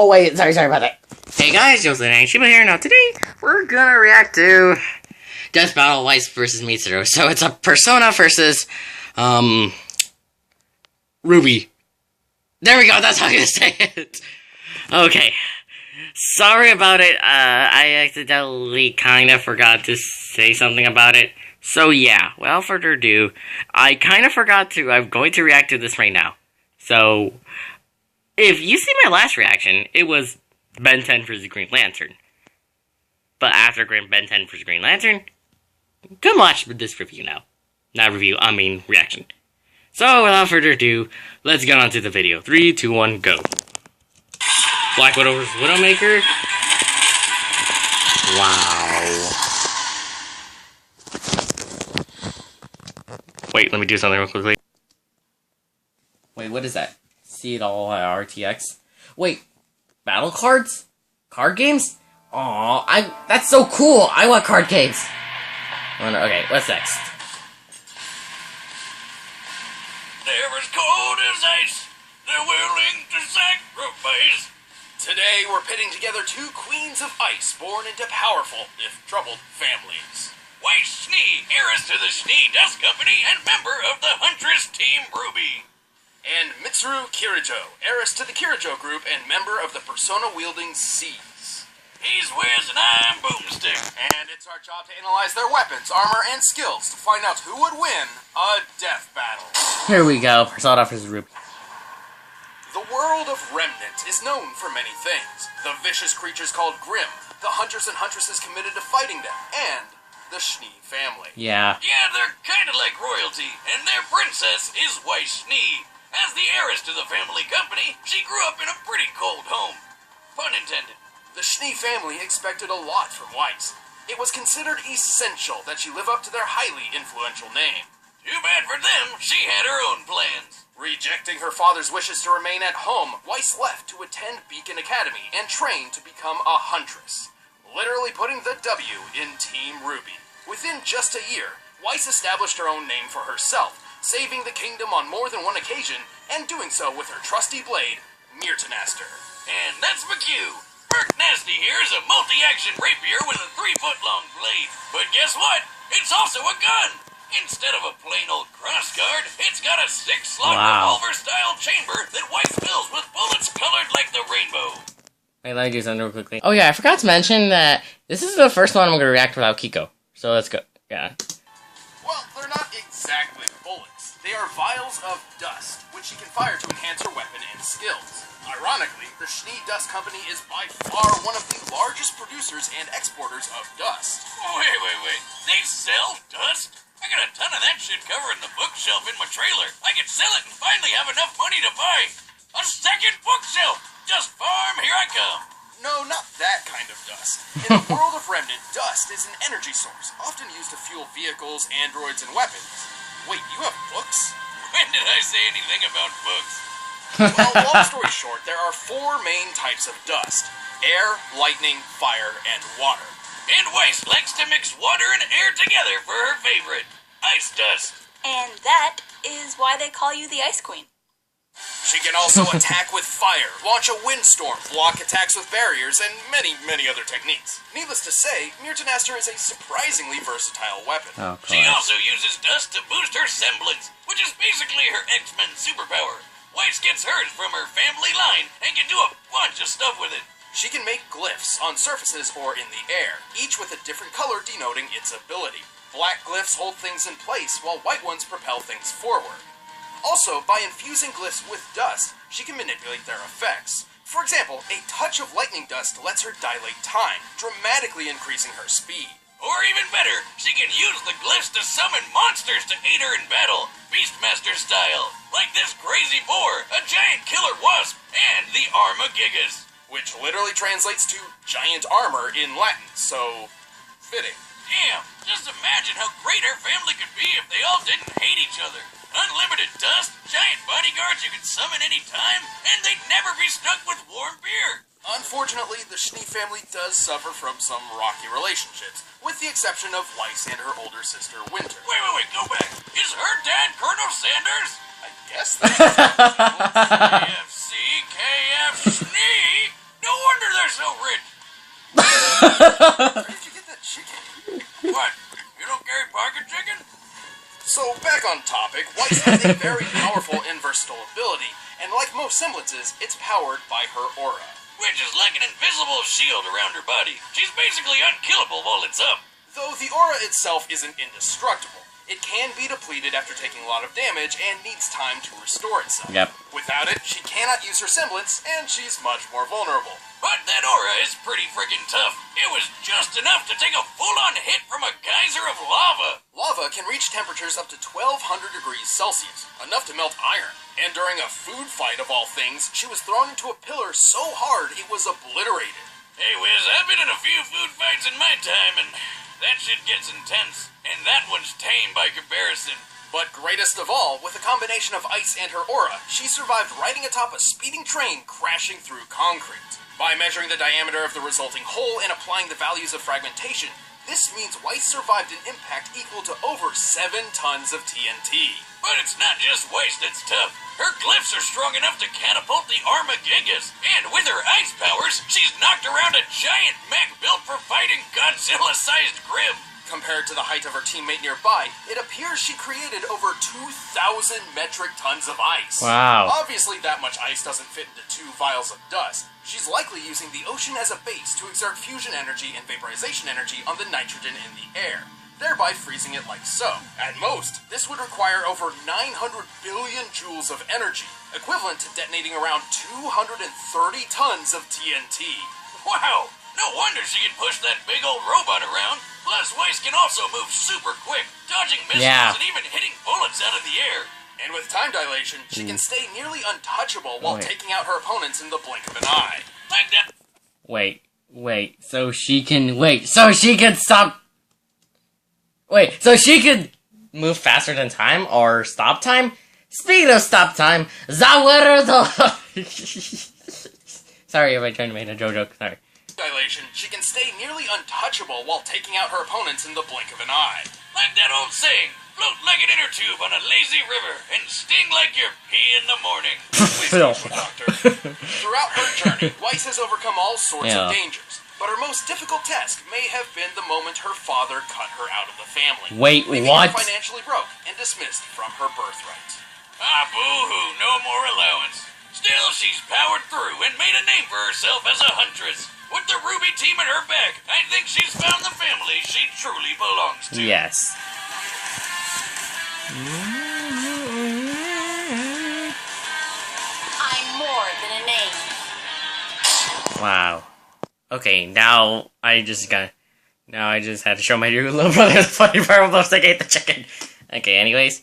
Oh, wait, sorry about that. Hey guys, Joseph and Shiba here. Now today, we're gonna react to Death Battle Weiss versus Mitsuru. So it's a Persona versus, Ruby. There we go, that's how you say it. Okay. Sorry about it, I accidentally kinda forgot to say something about it. So yeah, without further ado, I kinda forgot to, I'm going to react to this right now. So, if you see my last reaction, it was Ben 10 versus Green Lantern. But after Ben 10 versus Green Lantern, come watch this review now. Not review, I mean reaction. So, without further ado, let's get on to the video. 3, 2, 1, go. Black Widow vs. Widowmaker. Wow. Wait, let me do something real quickly. Wait, what is that? See it all at RTX? Wait, battle cards? Card games? Aw, that's so cool! I want card games! Okay, what's next? They're as cold as ice. They're willing to sacrifice. Today, we're pitting together two queens of ice born into powerful, if troubled, families. Weiss Schnee, heiress to the Schnee Dust Company and member of the Huntress Team Ruby. And Mitsuru Kirijo, heiress to the Kirijo Group and member of the Persona-wielding Seas. He's Wiz and I'm Boomstick. And it's our job to analyze their weapons, armor, and skills to find out who would win a death battle. Here we go, Persona vs. Ruby. The world of Remnant is known for many things. The vicious creatures called Grimm, the hunters and huntresses committed to fighting them, and the Schnee family. Yeah, they're kind of like royalty, and their princess is Weiss Schnee. As the heiress to the family company, she grew up in a pretty cold home. Pun intended. The Schnee family expected a lot from Weiss. It was considered essential that she live up to their highly influential name. Too bad for them, she had her own plans. Rejecting her father's wishes to remain at home, Weiss left to attend Beacon Academy and train to become a huntress. Literally putting the W in Team Ruby. Within just a year, Weiss established her own name for herself, saving the kingdom on more than one occasion, and doing so with her trusty blade, Myrtanaster. And that's McHugh. Merc Nasty here is a multi-action rapier with a 3-foot-long blade. But guess what? It's also a gun! Instead of a plain old crossguard, it's got a 6-slot revolver-style chamber that Weiss fills with bullets colored like the rainbow. Wait, let me do something real quickly. Oh yeah, I forgot to mention that this is the first one I'm going to react without Kiko. So let's go. Yeah. Well, they're not exactly bullets. They are vials of dust, which she can fire to enhance her weapon and skills. Ironically, the Schnee Dust Company is by far one of the largest producers and exporters of dust. Wait. They sell dust? I got a ton of that shit covered in the bookshelf in my trailer. I could sell it and finally have enough money to buy a second bookshelf. Just farm, here I come. No, not that kind of dust. In the world of Remnant, dust is an energy source, often used to fuel vehicles, androids, and weapons. Wait, you have books? When did I say anything about books? Well, long story short, there are 4 main types of dust. Air, lightning, fire, and water. And Weiss likes to mix water and air together for her favorite, ice dust. And that is why they call you the Ice Queen. She can also attack with fire, launch a windstorm, block attacks with barriers, and many, many other techniques. Needless to say, Myrtanaster is a surprisingly versatile weapon. Oh, she also uses dust to boost her semblance, which is basically her X-Men superpower. Weiss gets hers from her family line and can do a bunch of stuff with it. She can make glyphs on surfaces or in the air, each with a different color denoting its ability. Black glyphs hold things in place, while white ones propel things forward. Also, by infusing glyphs with dust, she can manipulate their effects. For example, a touch of lightning dust lets her dilate time, dramatically increasing her speed. Or even better, she can use the glyphs to summon monsters to aid her in battle, Beastmaster style, like this crazy boar, a giant killer wasp, and the Armagigas, which literally translates to giant armor in Latin, so fitting. Damn, just imagine how great her family could be if they all didn't hate each other. Unlimited dust, giant bodyguards you could summon any time, and they'd never be stuck with warm beer. Unfortunately, the Schnee family does suffer from some rocky relationships, with the exception of Weiss and her older sister, Winter. Wait, go back. Is her dad Colonel Sanders? I guess that's KFC, KF Schnee? Where did you get that chicken? What? You don't carry pocket chicken? So, back on topic, Weiss has a very powerful and versatile ability, and like most semblances, it's powered by her aura. Which is like an invisible shield around her body. She's basically unkillable while it's up. Though the aura itself isn't indestructible, it can be depleted after taking a lot of damage and needs time to restore itself. Yep. Without it, she cannot use her semblance, and she's much more vulnerable. But that aura is pretty friggin' tough. It was just enough to take a full-on hit from a geyser of lava. Lava can reach temperatures up to 1200 degrees Celsius, enough to melt iron. And during a food fight of all things, she was thrown into a pillar so hard it was obliterated. Hey, Wiz, I've been in a few food fights in my time, and that shit gets intense. And that one's tame by comparison. But greatest of all, with a combination of ice and her aura, she survived riding atop a speeding train crashing through concrete. By measuring the diameter of the resulting hole and applying the values of fragmentation, this means Weiss survived an impact equal to over 7 tons of TNT. But it's not just Weiss that's tough. Her glyphs are strong enough to catapult the Armagigas. And with her ice powers, she's knocked around a giant mech built for fighting Godzilla-sized Grim. Compared to the height of her teammate nearby, it appears she created over 2,000 metric tons of ice. Wow. Obviously, that much ice doesn't fit into 2 vials of dust. She's likely using the ocean as a base to exert fusion energy and vaporization energy on the nitrogen in the air, thereby freezing it like so. At most, this would require over 900 billion joules of energy, equivalent to detonating around 230 tons of TNT. Wow! No wonder she can push that big old robot around. Plus, Weiss can also move super quick, dodging missiles and even hitting bullets out of the air. And with time dilation, she can stay nearly untouchable while taking out her opponents in the blink of an eye. Like that. So she can stop. So she could move faster than time or stop time? Speaking of stop time, Sorry if I tried to make a joke, sorry. Dilation, she can stay nearly untouchable while taking out her opponents in the blink of an eye. Like that old saying, float like an inner tube on a lazy river and sting like your pee in the morning. Please don't, Doctor. Throughout her journey, Weiss has overcome all sorts of dangers, but her most difficult task may have been the moment her father cut her out of the family. Leaving her financially broke and dismissed from her birthright. Ah, boo-hoo, no more allowance. Still, she's powered through and made a name for herself as a huntress. With the Ruby team at her back, I think she's found the family she truly belongs to. Yes. I'm more than a name. Wow. Okay, now I just had to show my little brother the funny part almost I ate the chicken. Okay, anyways.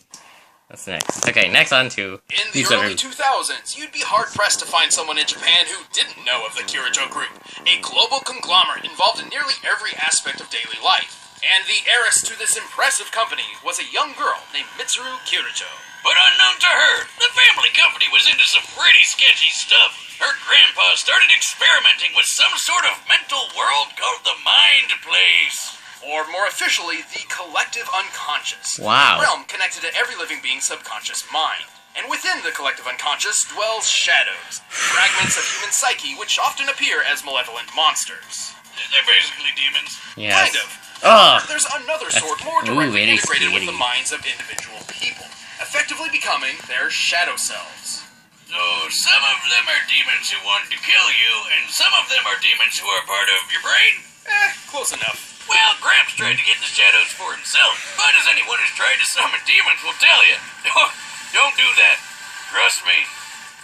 What's next? Okay, next on to... In the early 2000s, you'd be hard-pressed to find someone in Japan who didn't know of the Kirijo Group, a global conglomerate involved in nearly every aspect of daily life. And the heiress to this impressive company was a young girl named Mitsuru Kirijo. But unknown to her, the family company was into some pretty sketchy stuff. Her grandpa started experimenting with some sort of mental world called the Mind Place. Or more officially, the collective unconscious. Wow. A realm connected to every living being's subconscious mind. And within the collective unconscious dwells shadows, fragments of human psyche which often appear as malevolent monsters. They're basically demons. Yes. Kind of. There's another sort more directly integrated with the minds of individual people, effectively becoming their shadow selves. So, some of them are demons who want to kill you, and some of them are demons who are part of your brain? Close enough. Well, Gramps tried to get the shadows for himself, but as anyone who's tried to summon demons will tell you, don't do that. Trust me,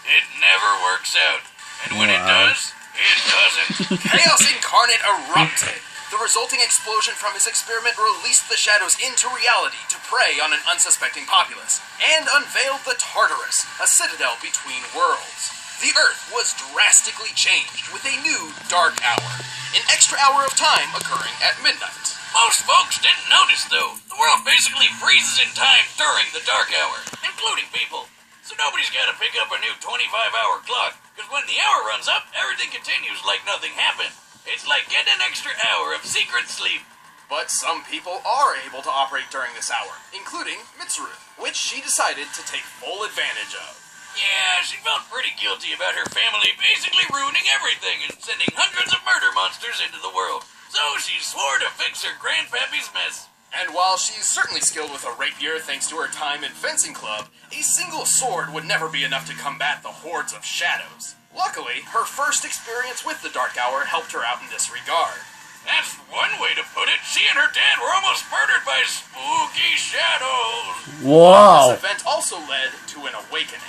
it never works out. And when it does, it doesn't. Chaos Incarnate erupted. The resulting explosion from his experiment released the shadows into reality to prey on an unsuspecting populace, and unveiled the Tartarus, a citadel between worlds. The Earth was drastically changed with a new dark hour, an extra hour of time occurring at midnight. Most folks didn't notice, though. The world basically freezes in time during the dark hour, including people. So nobody's got to pick up a new 25-hour clock, because when the hour runs up, everything continues like nothing happened. It's like getting an extra hour of secret sleep. But some people are able to operate during this hour, including Mitsuru, which she decided to take full advantage of. Yeah, she felt pretty guilty about her family basically ruining everything and sending hundreds of murder monsters into the world. So So she swore to fix her grandpappy's mess. And while she's certainly skilled with a rapier thanks to her time in fencing club, a single sword would never be enough to combat the hordes of shadows. Luckily, her first experience with the Dark Hour helped her out in this regard. That's one way to put it. She and her dad were almost murdered by spooky shadows. Whoa! This event also led to an awakening.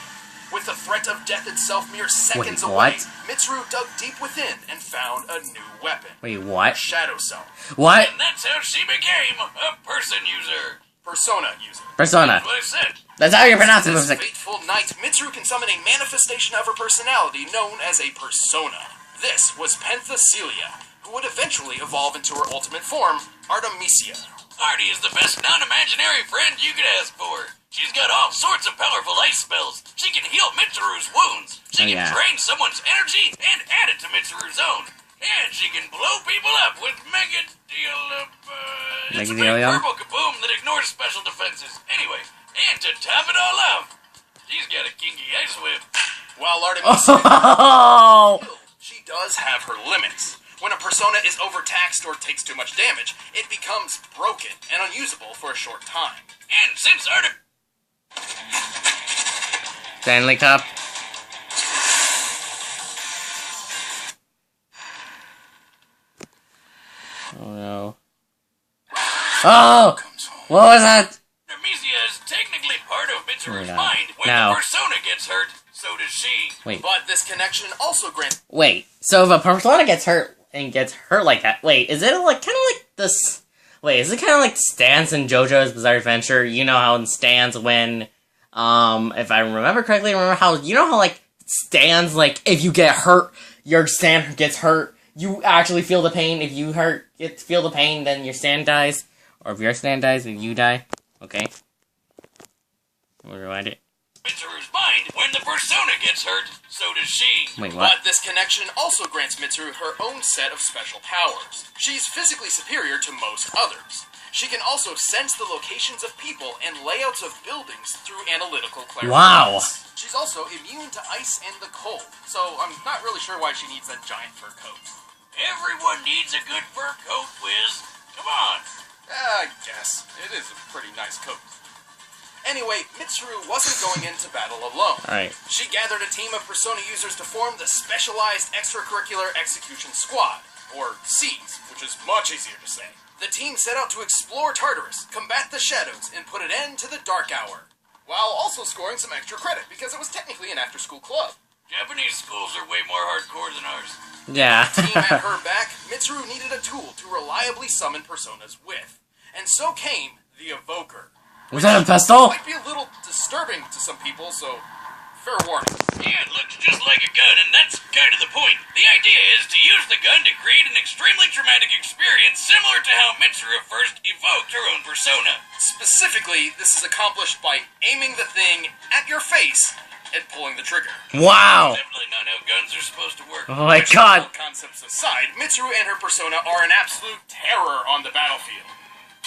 With the threat of death itself mere seconds Wait, away, what? Mitsuru dug deep within and found a new weapon. Wait, A what? shadow cell. What? And that's how she became a person user. Persona user. Persona. That's what I said. That's how you pronounce it, This music. fateful night, Mitsuru can summon a manifestation of her personality known as a persona. This was Penthesilea, who would eventually evolve into her ultimate form, Artemisia. Artie is the best non-imaginary friend you could ask for. She's got all sorts of powerful ice spells. She can heal Mitsuru's wounds. She can drain someone's energy and add it to Mitsuru's own. And she can blow people up with it's a big purple kaboom that ignores special defenses. Anyway, and to top it all off, she's got a kinky ice whip. While Artemisia, Oh! she does have her limits. When a persona is overtaxed or takes too much damage, it becomes broken and unusable for a short time. And since Stanley Cup. Oh no. Oh! What was that? Artemisia is technically part of Mitsuru's God. mind. When Now. the persona gets hurt, so does she. Wait. But this connection also grants Wait. So if a persona gets hurt like that, wait, is it like kind of like this? Wait, is it kind of like Stans in JoJo's Bizarre Adventure? You know how in Stans when, if I remember correctly, you know how like Stans, like if you get hurt, your Stan gets hurt. You actually feel the pain. If you feel the pain, then your Stan dies. Or if your Stan dies, then you die. Okay. We'll rewind it. Mitsuru's mind. When the persona gets hurt, so does she. Wait, what? But this connection also grants Mitsuru her own set of special powers. She's physically superior to most others. She can also sense the locations of people and layouts of buildings through analytical clairvoyance. Wow. She's also immune to ice and the cold, so I'm not really sure why she needs that giant fur coat. Everyone needs a good fur coat, Wiz. Come on. I guess. It is a pretty nice coat. Anyway, Mitsuru wasn't going into battle alone. Alright. She gathered a team of Persona users to form the Specialized Extracurricular Execution Squad, or SEES, which is much easier to say. The team set out to explore Tartarus, combat the shadows, and put an end to the Dark Hour, while also scoring some extra credit, because it was technically an after-school club. Japanese schools are way more hardcore than ours. Yeah. Team at her back, Mitsuru needed a tool to reliably summon Personas with. And so came the Evoker. Was that a pistol? Might be a little disturbing to some people, so fair warning. Yeah, it looks just like a gun, and that's kind of the point. The idea is to use the gun to create an extremely traumatic experience similar to how Mitsuru first evoked her own persona. Specifically, this is accomplished by aiming the thing at your face and pulling the trigger. Wow. Definitely not how guns are supposed to work. Oh my god. All concepts aside, Mitsuru and her persona are an absolute terror on the battlefield.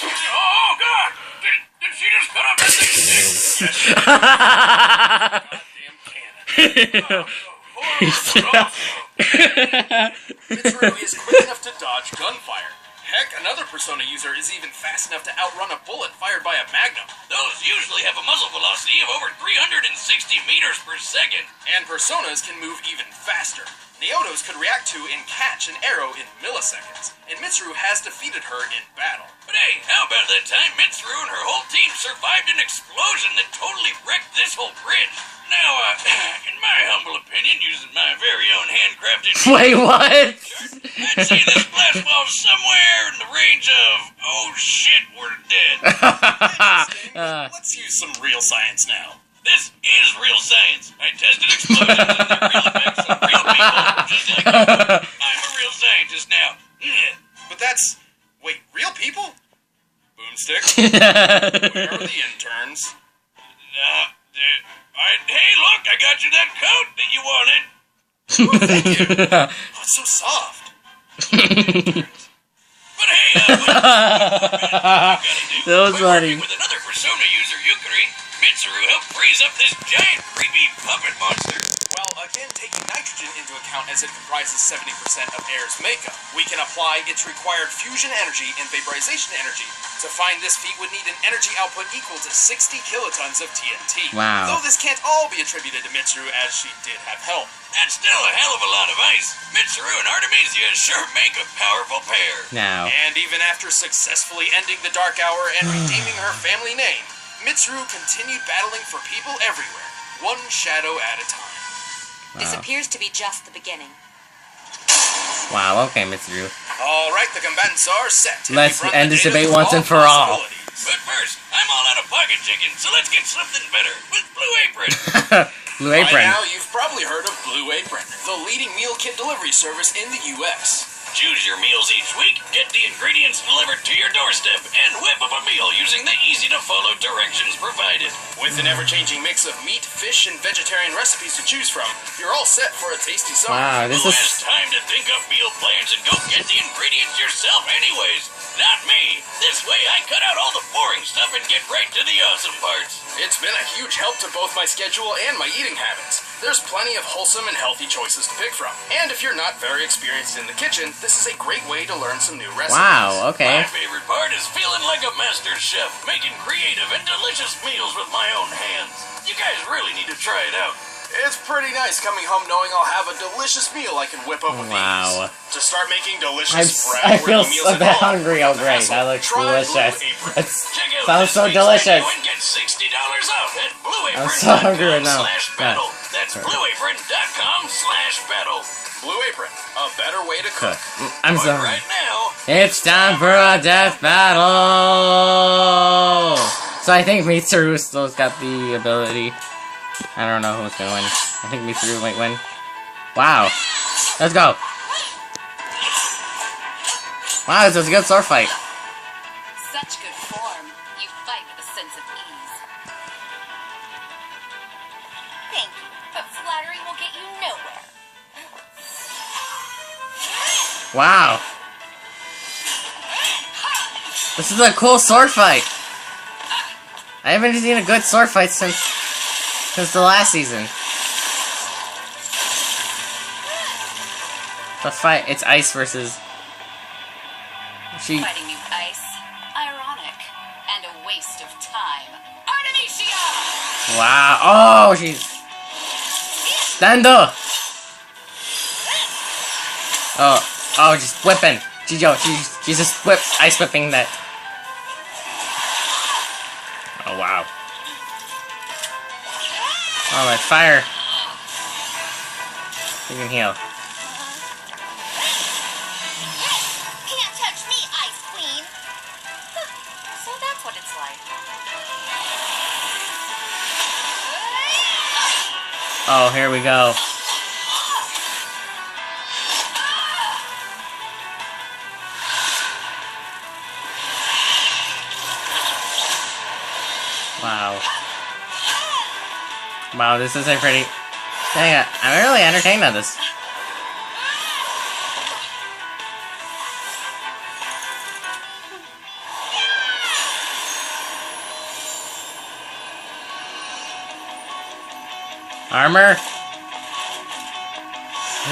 Oh, God! Did she just cut off that thing? Goddamn cannon. Mitsuru is quick enough to dodge gunfire. Heck, another Persona user is even fast enough to outrun a bullet fired by a Magnum. Those usually have a muzzle velocity of over 360 meters per second. And Personas can move even faster. Naotos could react to and catch an arrow in milliseconds, and Mitsuru has defeated her in battle. But hey, how about that time Mitsuru and her whole team survived an explosion that totally wrecked this whole bridge? Now, in my humble opinion, using my very own handcrafted... Wait, what? I'd say this blast falls somewhere in the range of, oh shit, we're dead. Let's use some real science now. This is real science. I tested explosions and their real effects on real people, just like you. I'm a real scientist now. Yeah. But that's... Wait, real people? Boomstick? Where are the interns? Hey, look, I got you that coat that you wanted. Thank you. Oh, it's so soft. But hey, what That was by funny. working with another Persona user, Yukari, Mitsuru helped freeze up this giant, creepy puppet monster. Well, again, taking nitrogen into account as it comprises 70% of air's makeup, we can apply its required fusion energy and vaporization energy. To find this feat would need an energy output equal to 60 kilotons of TNT. Wow. Though this can't all be attributed to Mitsuru, as she did have help. That's still a hell of a lot of ice. Mitsuru and Artemisia sure make a powerful pair. Now. And even after successfully ending the Dark Hour and redeeming her family name, Mitsuru continued battling for people everywhere, one shadow at a time. This appears to be just the beginning. Wow, okay, Mitsuru. Alright, the combatants are set. Let's We've run end the this data debate through once and for all. possibilities. But first, I'm all out of pocket chicken, so let's get something better with Blue Apron. Blue By Apron. now, you've probably heard of Blue Apron, the leading meal kit delivery service in the U.S. Choose your meals each week, get the ingredients delivered to your doorstep, and whip up a meal using the easy-to-follow directions provided. With an ever-changing mix of meat, fish, and vegetarian recipes to choose from, you're all set for a tasty summer. Wow, this Who is... has time to think up meal plans and go get the ingredients yourself anyways? Not me. This way I cut out all the boring stuff and get right to the awesome parts. It's been a huge help to both my schedule and my eating habits. There's plenty of wholesome and healthy choices to pick from. And if you're not very experienced in the kitchen, this is a great way to learn some new recipes. Wow, okay. My favorite part is feeling like a master chef, making creative and delicious meals with my own hands. You guys really need to try it out. It's pretty nice coming home knowing I'll have a delicious meal I can whip up with Wow. ease. To start making delicious, I feel meals so at home, hungry. Oh, great. hassle, That looks try delicious. Blue Apron. It Check out sounds this so week's delicious. menu and get $60 off at I'm so hungry right now. blueapron.com/battle. That's blueapron.com/battle. Blue Apron, a better way to cook. I'm But sorry. right now, It's time for a death battle! So I think Mitsuru still's got the ability. I don't know who's gonna win. I think Mitsuru might win. Wow. Let's go. Wow, this was a good sword fight. Such good form. You fight with a sense of ease. Thank you, but flattery will get you nowhere. Wow. This is a cool sword fight. I haven't seen a good sword fight since the last season. The fight, it's ice versus... Fighting you ice. Ironic. And a waste of time. Artemisia! Wow. Oh, she's... Stando! Oh, just whipping. She's just ice whipping that. Oh, wow. Oh, my fire. You can heal. Can't touch me, Ice Queen! So that's what it's like. Oh, here we go. Wow. Wow, this is a pretty... Dang it, I'm really entertained by this. Armor?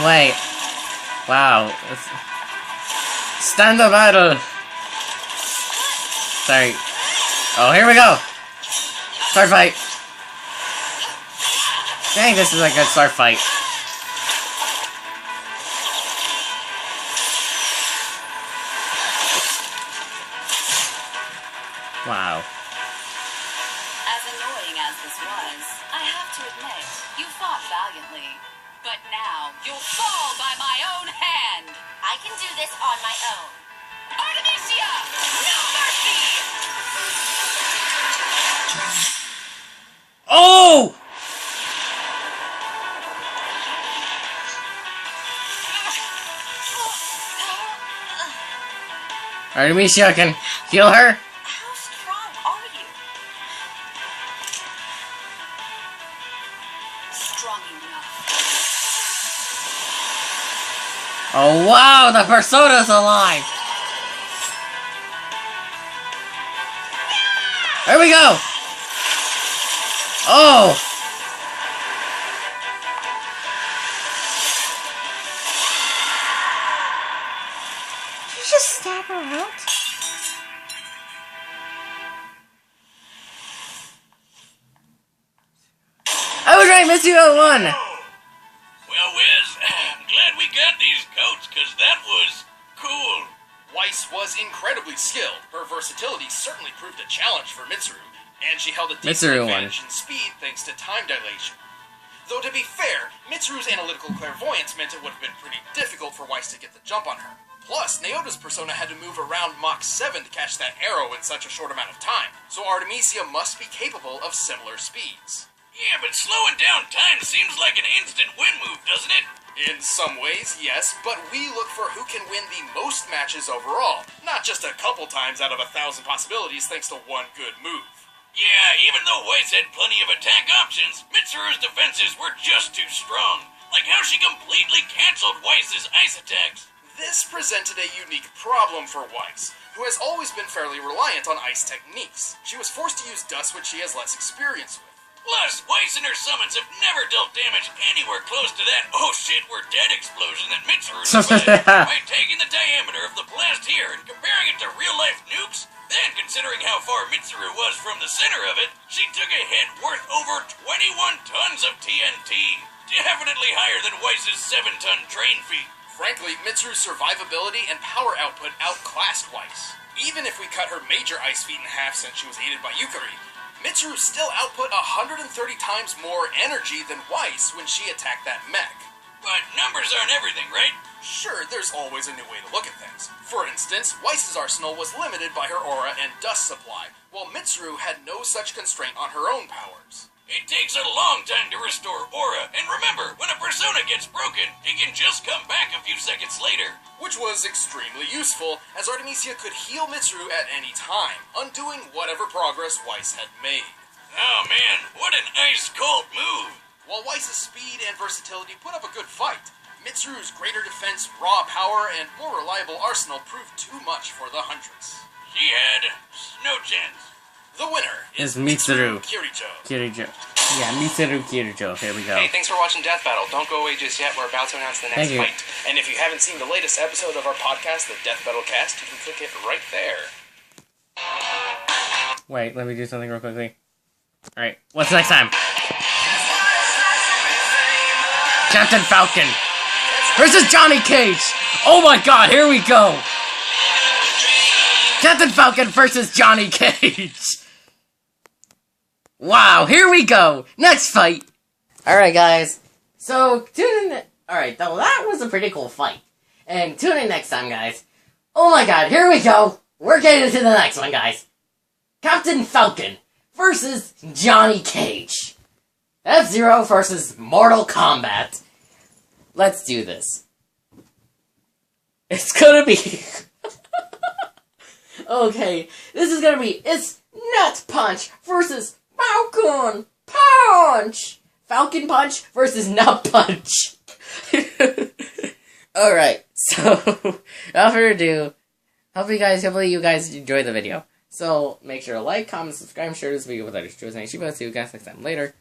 Wait. Wow. Stand the battle! Sorry. Oh, here we go! Sword fight! Dang, this is a good sword fight. Wow. As annoying as this was, I have to admit, you fought valiantly. But now, you'll fall by my own hand! I can do this on my own. Artemisia! No mercy! Oh! Artemisia can heal her? How strong are you? Strong enough. Oh wow, the Persona's alive! There we go! Oh! just stab her out? I was right, Mitsuru won! Well, Wiz, I'm glad we got these coats, because that was cool. Weiss was incredibly skilled. Her versatility certainly proved a challenge for Mitsuru, and she held a decent advantage in speed thanks to time dilation. Though to be fair, Mitsuru's analytical clairvoyance meant it would have been pretty difficult for Weiss to get the jump on her. Plus, Naota's persona had to move around Mach 7 to catch that arrow in such a short amount of time, so Artemisia must be capable of similar speeds. Yeah, but slowing down time seems like an instant win move, doesn't it? In some ways, yes, but we look for who can win the most matches overall, not just a couple times out of 1,000 possibilities thanks to one good move. Yeah, even though Weiss had plenty of attack options, Mitsuru's defenses were just too strong. Like how she completely canceled Weiss's ice attacks. This presented a unique problem for Weiss, who has always been fairly reliant on ice techniques. She was forced to use dust, which she has less experience with. Plus, Weiss and her summons have never dealt damage anywhere close to that oh shit we're dead explosion that Mitsuru provided. By taking the diameter of the blast here and comparing it to real-life nukes, then considering how far Mitsuru was from the center of it, she took a hit worth over 21 tons of TNT. Definitely higher than Weiss's 7-ton train feat. Frankly, Mitsuru's survivability and power output outclassed Weiss. Even if we cut her major ice feat in half since she was aided by Yukari, Mitsuru still output 130 times more energy than Weiss when she attacked that mech. But numbers aren't everything, right? Sure, there's always a new way to look at things. For instance, Weiss's arsenal was limited by her aura and dust supply, while Mitsuru had no such constraint on her own powers. It takes a long time to restore aura, and remember, when a persona gets broken, it can just come back a few seconds later. Which was extremely useful, as Artemisia could heal Mitsuru at any time, undoing whatever progress Weiss had made. Oh man, what an ice-cold move! While Weiss's speed and versatility put up a good fight, Mitsuru's greater defense, raw power, and more reliable arsenal proved too much for the Huntress. She had no chance. The winner is Mitsuru Kirijo. Yeah, Mitsuru Kirijo. Here we go. Hey, thanks for watching Death Battle. Don't go away just yet. We're about to announce the next fight. And if you haven't seen the latest episode of our podcast, the Death Battle Cast, you can click it right there. Wait, let me do something real quickly. Alright, what's next time? Captain Falcon versus Johnny Cage! Oh my god, here we go! Captain Falcon versus Johnny Cage! Wow, here we go! Next fight! Alright guys, so tune in... Alright, though that was a pretty cool fight. And tune in next time, guys. Oh my god, here we go! We're getting into the next one, guys. Captain Falcon versus Johnny Cage. F-Zero versus Mortal Kombat. Let's do this. It's gonna be... Okay, this is gonna be... It's Nut Punch versus Falcon Punch! Falcon Punch versus Nut Punch. Alright, so... Without further ado, hopefully you guys enjoyed the video. So, make sure to like, comment, subscribe, share this video with others. See you guys next time. Later.